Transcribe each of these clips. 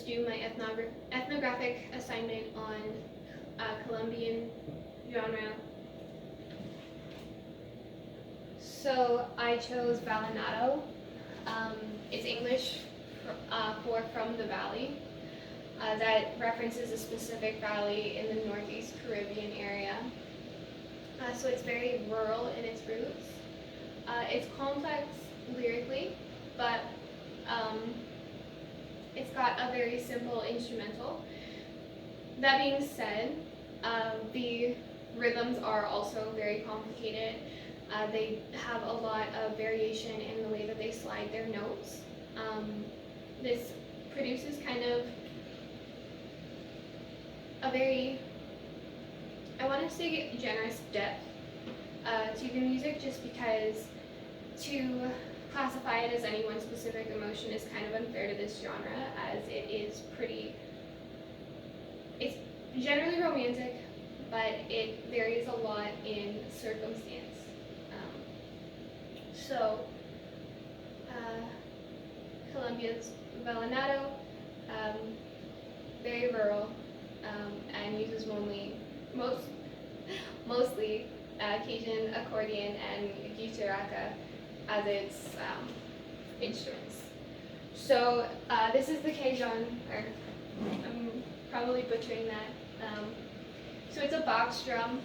just do my ethnographic assignment on Colombian genre. So I chose Vallenato. It's English for from the valley. That references a specific valley in the Northeast Caribbean area. So it's very rural in its roots. It's complex lyrically, but it's got a very simple instrumental. That being said, the rhythms are also very complicated. They have a lot of variation in the way that they slide their notes. This produces kind of a very, I want to say, generous depth to the music, just because to classify it as any one specific emotion is kind of unfair to this genre, as it is it's generally romantic, but it varies a lot in circumstance. So, Colombia's Vallenato, very rural, and uses mostly Cajun accordion and guitarraca as its instruments. So this is the Cajun, or I'm probably butchering that. So it's a box drum.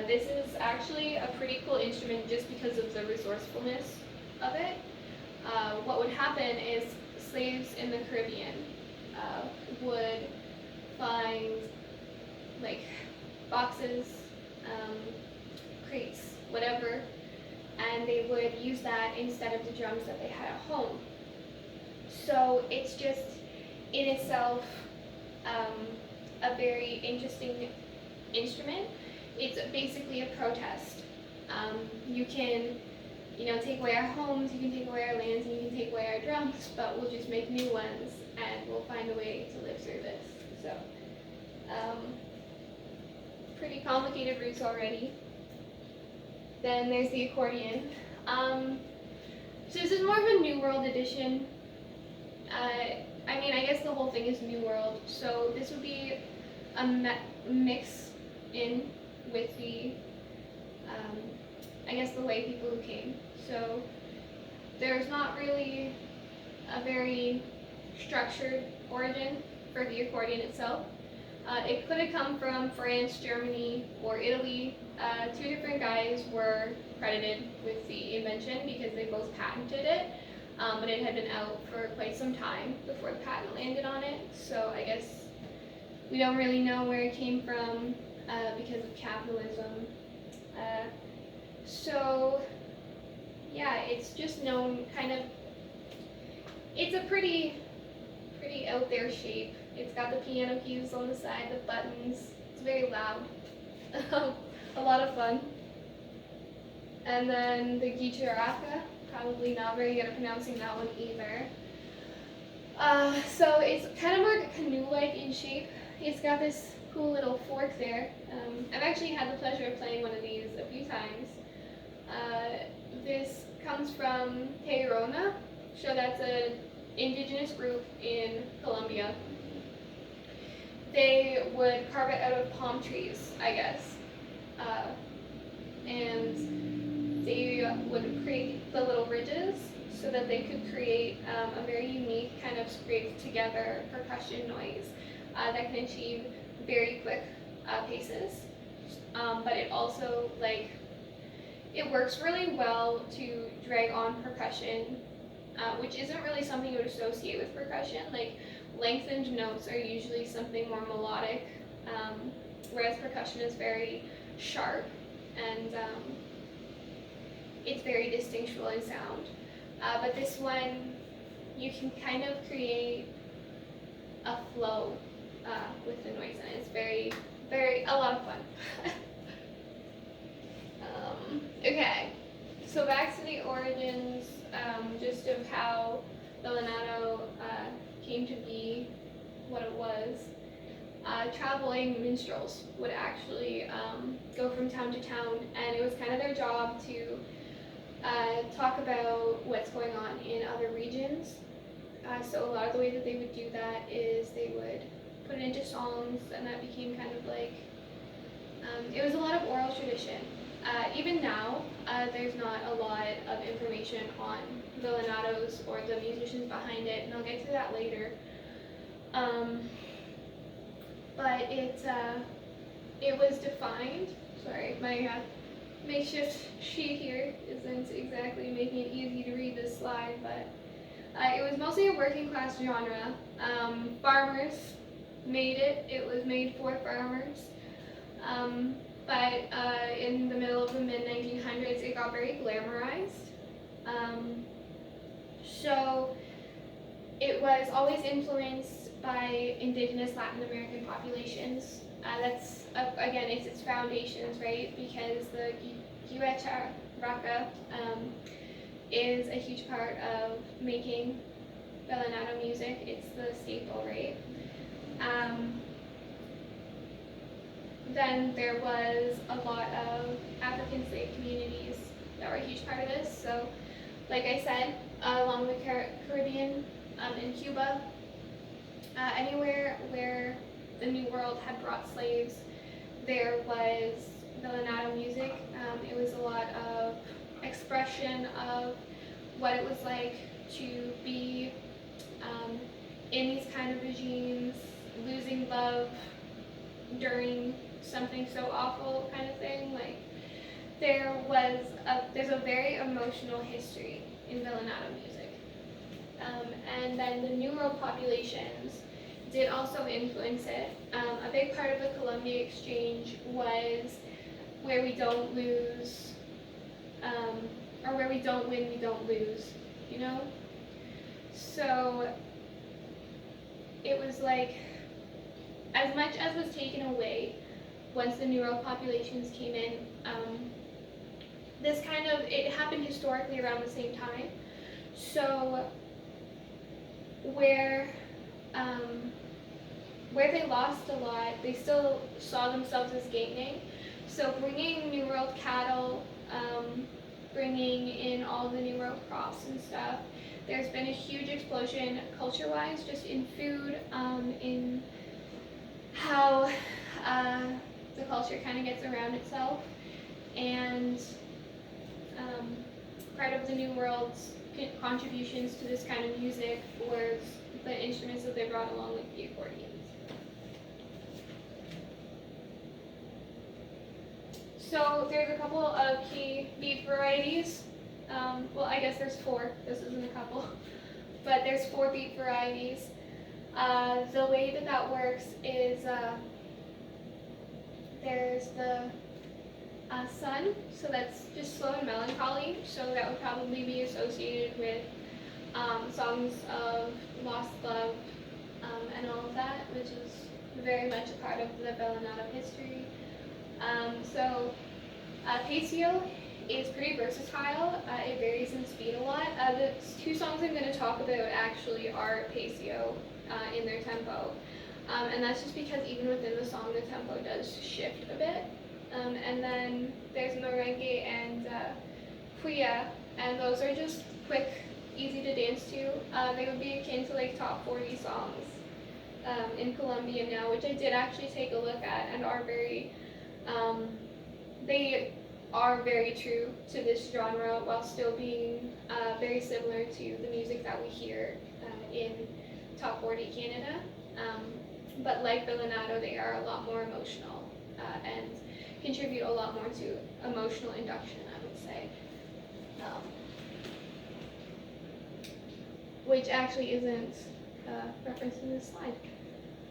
This is actually a pretty cool instrument just because of the resourcefulness of it. What would happen is slaves in the Caribbean would find like boxes, crates, whatever, and they would use that instead of the drums that they had at home. So it's just in itself a very interesting instrument. It's basically a protest. You can, take away our homes, you can take away our lands, and you can take away our drums, but we'll just make new ones, and we'll find a way to live through this. So, pretty complicated roots already. Then there's the accordion. So this is more of a New World edition. I guess the whole thing is New World, so this would be a mix in with the, the way people who came. So there's not really a very structured origin for the accordion itself. It could have come from France, Germany, or Italy. Two different guys were credited with the invention because they both patented it, but it had been out for quite some time before the patent landed on it. So I guess we don't really know where it came from because of capitalism. So yeah, it's just known kind of, it's a pretty out there shape. It's got the piano keys on the side, the buttons. It's very loud. A lot of fun. And then the guitarraca, probably not very good at pronouncing that one either. So it's kind of more canoe-like in shape. It's got this cool little fork there. I've actually had the pleasure of playing one of these a few times. This comes from Tayrona, so that's an indigenous group in Colombia. They would carve it out of palm trees, I guess. And they would create the little ridges so that they could create a very unique kind of scraped together percussion noise that can achieve very quick paces. But it also, it works really well to drag on percussion, which isn't really something you would associate with percussion. Lengthened notes are usually something more melodic, whereas percussion is very sharp and it's very distinctual in sound. But this one, you can kind of create a flow with the noise, and it's a lot of fun. Okay, so back to the origins, just of how Vallenato came to be what it was. Traveling minstrels would actually go from town to town, and it was kind of their job to talk about what's going on in other regions. So a lot of the way that they would do that is and that became kind of like, it was a lot of oral tradition. Even now, there's not a lot of information on vallenatos or the musicians behind it, and I'll get to that later. But it was defined. Sorry, my makeshift sheet here isn't exactly making it easy to read this slide, but it was mostly a working class genre. Farmers made it. It was made for farmers. But in the middle of the mid-1900s, it got very glamorized. So it was always influenced by indigenous Latin American populations. That's, again, it's its foundations, right? Because the guitarra is a huge part of making vallenato music. It's the staple, right? Then there was a lot of African slave communities that were a huge part of this. So, like I said, along the Caribbean, in Cuba, anywhere where the New World had brought slaves, there was vallenato music. It was a lot of expression of what it was like to be in these kind of regimes, losing love during something so awful kind of thing. Like, there's a very emotional history in vallenato music. And then the New World populations did also influence it. A big part of the Colombia exchange was where we don't lose, or where we don't win, we don't lose, you know? So it was like, as much as was taken away once the New World populations came in, this kind of, it happened historically around the same time. So where they lost a lot, they still saw themselves as gaining. So bringing New World cattle, bringing in all the New World crops and stuff, there's been a huge explosion culture-wise, just in food, in how the culture kind of gets around itself. And part of the New World's contributions to this kind of music was the instruments that they brought along, like the accordions. So there's a couple of key beat varieties. Well, I guess there's four. This isn't a couple, but there's 4 beat varieties. The way that works is there's the sun, so that's just slow and melancholy. So that would probably be associated with songs of lost love and all of that, which is very much a part of the vallenato history. Paseo is pretty versatile. It varies in speed a lot. The 2 songs I'm going to talk about actually are Paseo in their tempo. And that's just because even within the song, the tempo does shift a bit. And then there's merengue and cuya, and those are just quick, easy to dance to. They would be akin to like top 40 songs in Colombia now, which I did actually take a look at, and are very, they are very true to this genre while still being very similar to the music that we hear in top 40 Canada. But like vallenato, they are a lot more emotional and contribute a lot more to emotional induction, I would say. Which actually isn't referenced in this slide.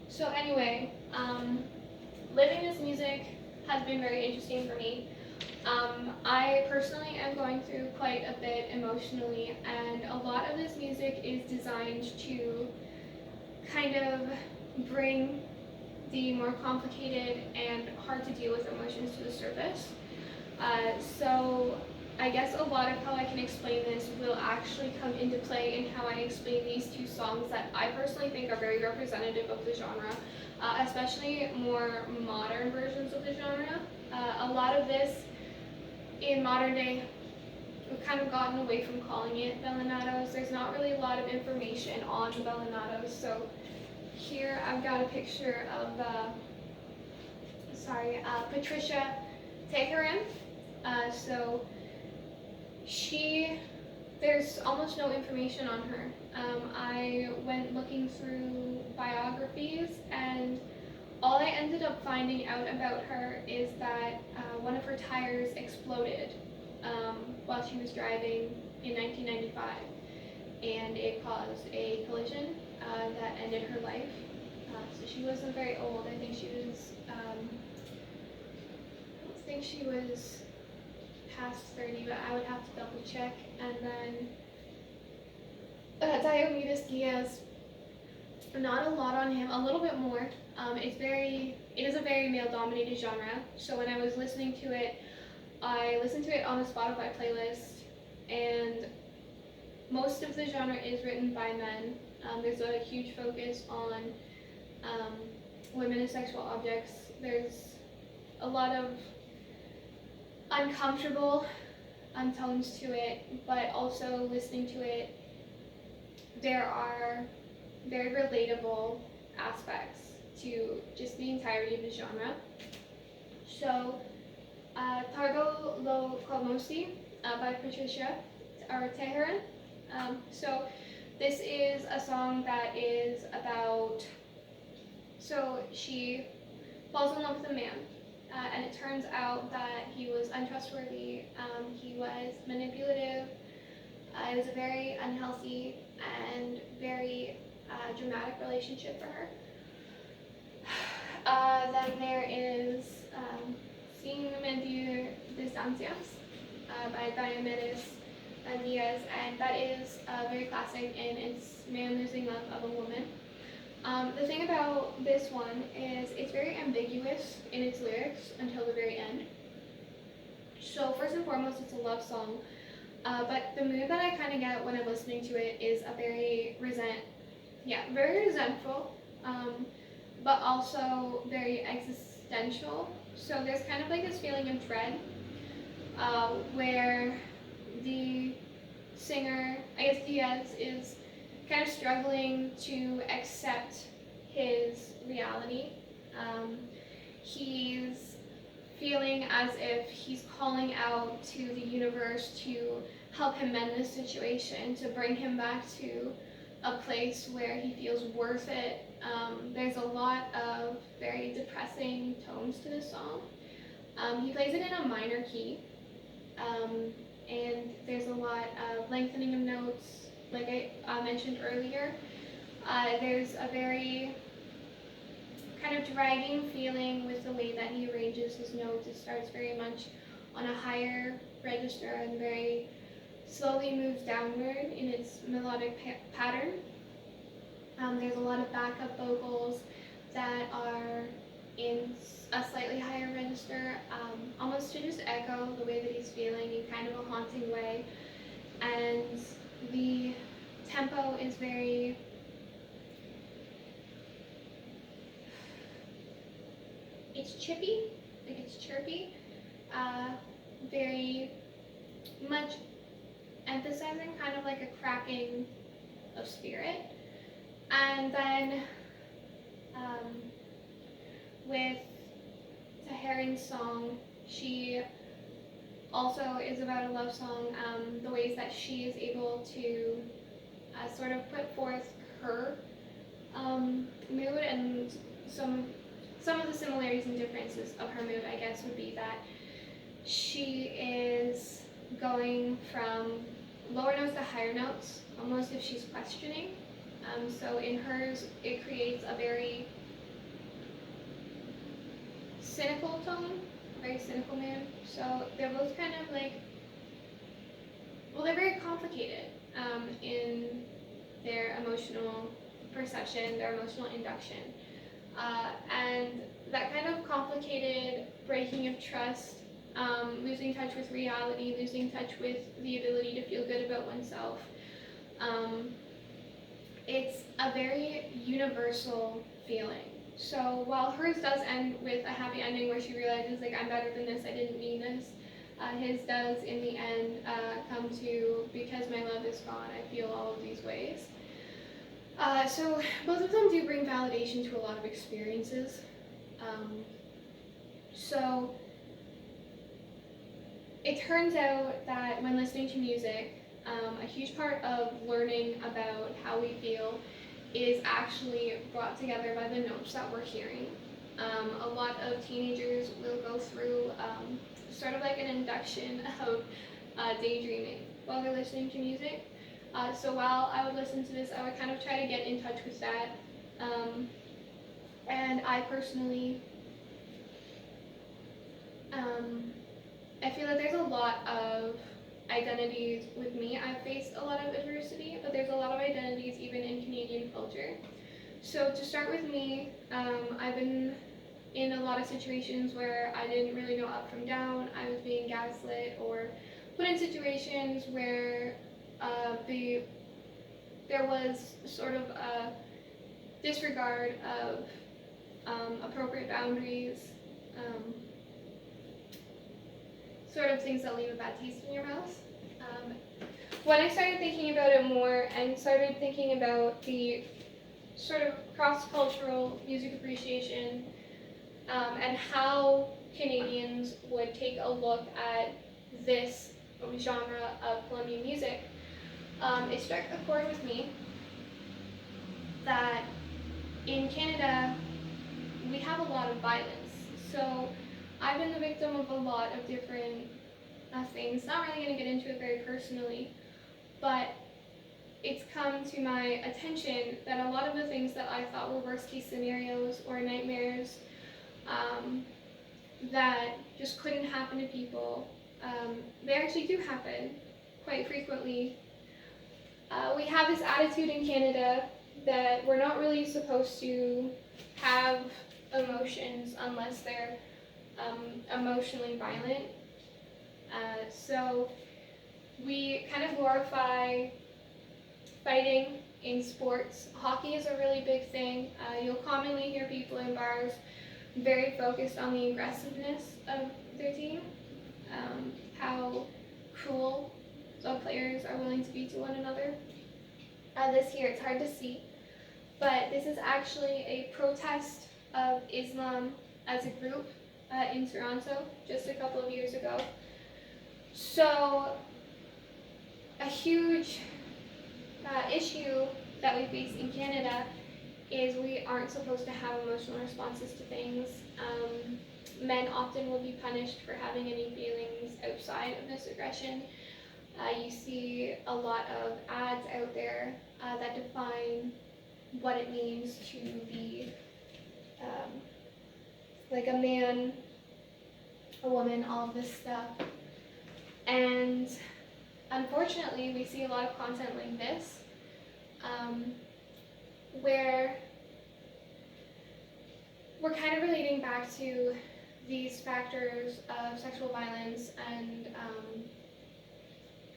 So anyway, living this music has been very interesting for me. I personally am going through quite a bit emotionally, and a lot of this music is designed to kind of bring the more complicated and hard to deal with emotions to the surface. So I guess a lot of how I can explain this will actually come into play in how I explain these 2 songs that I personally think are very representative of the genre, especially more modern versions of the genre. A lot of this in modern day, we've kind of gotten away from calling it vallenatos. There's not really a lot of information on vallenatos. So here I've got a picture of Patricia Teheran. So there's almost no information on her. I went looking through biographies, and all I ended up finding out about her is that one of her tires exploded while she was driving in 1995, and it caused a collision that ended her life. So she wasn't very old. I think she was, I don't think she was past 30, but I would have to double check. And then Diomedes Diaz, not a lot on him, a little bit more. It is a very male-dominated genre. So when I was listening to it, I listened to it on a Spotify playlist, and most of the genre is written by men. There's a huge focus on women as sexual objects. There's a lot of uncomfortable tones to it, but also listening to it, there are very relatable aspects to just the entirety of the genre. So, Targo Lo Komosi by Patricia Teheran. So this is a song that is about, so she falls in love with a man, and it turns out that he was untrustworthy, he was manipulative, it was a very unhealthy and very dramatic relationship for her. Then there is Sin Medir Distancias by Diomedes Diaz, and that is very classic, and it's man losing love of a woman. The thing about this one is it's very ambiguous in its lyrics until the very end. So first and foremost, it's a love song, but the mood that I kind of get when I'm listening to it is a very resentful, but also very existential. So there's kind of like this feeling of dread, where the singer, I guess Diaz, is kind of struggling to accept his reality. He's feeling as if he's calling out to the universe to help him mend this situation, to bring him back to a place where he feels worth it. There's a lot of very depressing tones to this song. He plays it in a minor key, and there's a lot of lengthening of notes, like I mentioned earlier. There's a very kind of dragging feeling with the way that he arranges his notes. It starts very much on a higher register and very slowly moves downward in its melodic pattern. There's a lot of backup vocals that are in a slightly higher register, almost to just echo the way that he's feeling in kind of a haunting way. And the tempo is very it's chippy, like it's chirpy, very much emphasizing kind of like a cracking of spirit. And then with Teheran's song, she also is about a love song, the ways that she is able to sort of put forth her mood, and some of the similarities and differences of her mood, I guess, would be that she is going from lower notes to higher notes, almost if she's questioning. So in hers, it creates a very cynical tone, a very cynical mood. So they're both kind of like, well, they're very complicated in their emotional perception, their emotional induction. And that kind of complicated breaking of trust, losing touch with reality, losing touch with the ability to feel good about oneself. It's a very universal feeling. So while hers does end with a happy ending where she realizes, like, I'm better than this, I didn't mean this, his does in the end come to, because my love is gone, I feel all of these ways. So both of them do bring validation to a lot of experiences. So it turns out that when listening to music, a huge part of learning about how we feel is actually brought together by the notes that we're hearing. A lot of teenagers will go through sort of like an induction of daydreaming while they're listening to music. So while I would listen to this, I would kind of try to get in touch with that. And I personally, I feel that there's a lot of identities with me. I've faced a lot of adversity, but there's a lot of identities even in Canadian culture. So to start with me, I've been in a lot of situations where I didn't really know up from down. I was being gaslit or put in situations where there was sort of a disregard of appropriate boundaries, sort of things that leave a bad taste in your mouth. When I started thinking about it more and started thinking about the sort of cross-cultural music appreciation and how Canadians would take a look at this genre of Colombian music, it struck a chord with me that in Canada we have a lot of violence. So I've been the victim of a lot of different things. Not really going to get into it very personally, but it's come to my attention that a lot of the things that I thought were worst case scenarios or nightmares that just couldn't happen to people, they actually do happen quite frequently. We have this attitude in Canada that we're not really supposed to have emotions unless they're emotionally violent. So we kind of glorify fighting in sports. Hockey is a really big thing. You'll commonly hear people in bars very focused on the aggressiveness of their team, how cruel the players are willing to be to one another. This here, it's hard to see, but this is actually a protest of Islam as a group in Toronto just a couple of years ago. So a huge issue that we face in Canada is we aren't supposed to have emotional responses to things. Men often will be punished for having any feelings outside of this aggression. You see a lot of ads out there that define what it means to be like a man, a woman, all of this stuff. And unfortunately, we see a lot of content like this, where we're kind of relating back to these factors of sexual violence and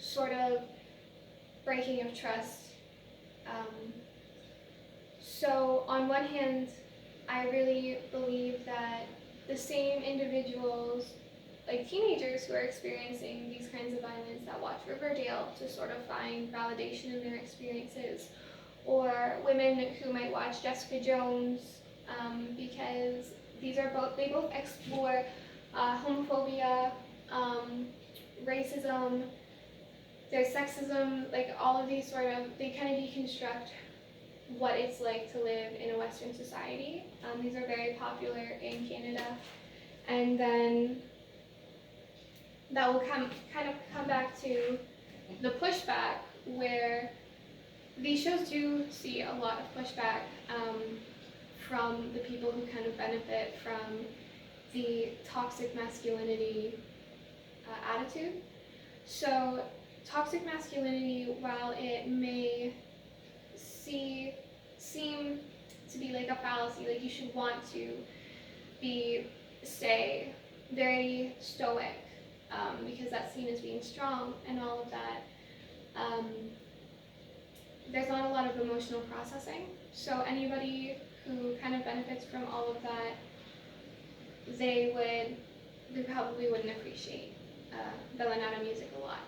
sort of breaking of trust. So on one hand, I really believe that the same individuals, like teenagers who are experiencing these kinds of violence that watch Riverdale to sort of find validation in their experiences, or women who might watch Jessica Jones, because they both explore homophobia, racism, there's sexism, like all of these they kind of deconstruct what it's like to live in a Western society. These are very popular in Canada. And then that will come back to the pushback, where these shows do see a lot of pushback from the people who kind of benefit from the toxic masculinity attitude. So toxic masculinity, while it may seem to be like a fallacy, like you should want to stay very stoic, because that's seen as being strong and all of that, there's not a lot of emotional processing. So anybody who kind of benefits from all of that, they probably wouldn't appreciate Bellanata music a lot.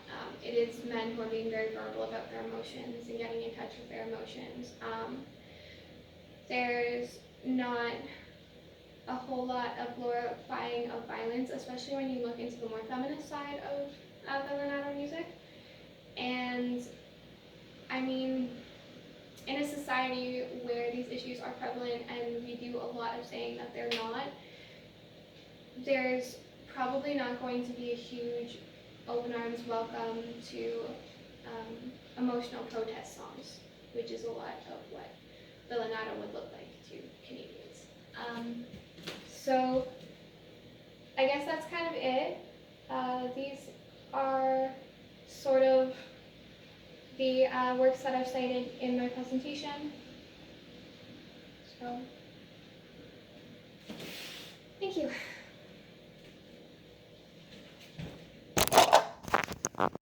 It is men who are being very verbal about their emotions and getting in touch with their emotions. There's not a whole lot of glorifying of violence, especially when you look into the more feminist side of vallenato music. And I mean, in a society where these issues are prevalent and we do a lot of saying that they're not, there's probably not going to be a huge open arms welcome to emotional protest songs, which is a lot of what vallenato would look like to Canadians. So I guess that's kind of it. These are sort of the works that I've cited in my presentation. So